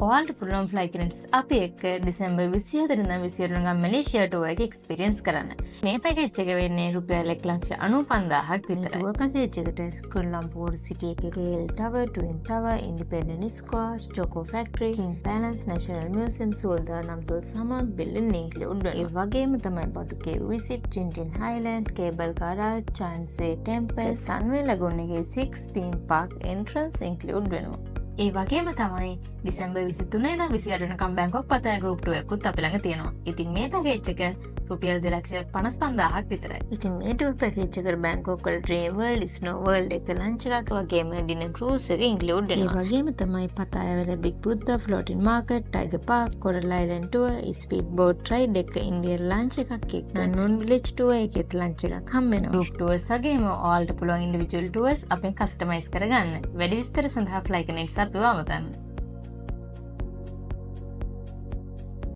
ඔයාලට පුළුවන් flight tickets අපි එක්ක ඩිසැම්බර් 24 ඉඳන් 27 වෙනිදා මැලේසියා ටුවර් එක එක්ස්පීරියන්ස් කරන්න. මේ පැකේජ් එක වෙන්නේ රුපියල් 1,95,000ක් විතරයි. ටුවර් පැකේජ් එකට කුලාලම්පූර් සිටි එකේ KL Tower, Twin Tower, Independence Square, Choco Factory, King Palace, National Museum, සෝල්දාර් නම්තුල් සමත් බිල්ඩින් ඉන්ක්ලූඩ් වෙනවා. ඒ වගේම තමයි Batu cave visit, Tintin Highland, Cable Car Ride, Chansey Temple, Sunway Lagoon එකේ 6 theme park entrance ඉන්ක්ලූඩ් වෙනවා. ඒ වගේම තමයි ඩිසැම්බර් 23 ඉඳන් 28 වෙනකම් බැංකොක් පතාය ගෲප් ටුවර් එකකුත් අපි ළඟ තියෙනවා. ඉතින් මේ පැකේජ් එක රුපියල් 2,55,000ක් විතරයි. ඉතින් මේ ටුවර් පැකේජ් එකට බැංකොක් වල ඩ්‍රීම් වර්ල්ඩ්, ස්නෝ වර්ල්ඩ් එක ලන්ච් එකක් වගේම ඩිනර් ක්‍රූස් එක ඉන්ක්ලූඩ් වෙනවා. ඒ වගේම තමයි පතාය වල big Buddha floating market, tiger park, coral island tour, speed boat ride එක, ඉන්දියන් ලන්ච් එකක් එක්ක නෝන් විලේජ් ටුවර් එකෙත් ලන්ච් එකක් හම්බ වෙනවා. ගෲප් ටුවර්ස් වගේම ඔයාලට පුළුවන් ඉන්ඩිවිජුවල් ටුවර්ස් අපෙන් කස්ටමයිස් කරගන්න. වැඩි විස්තර සඳහා ෆ්ලයි කනෙක්ට්ස් අපිව අමතන්න.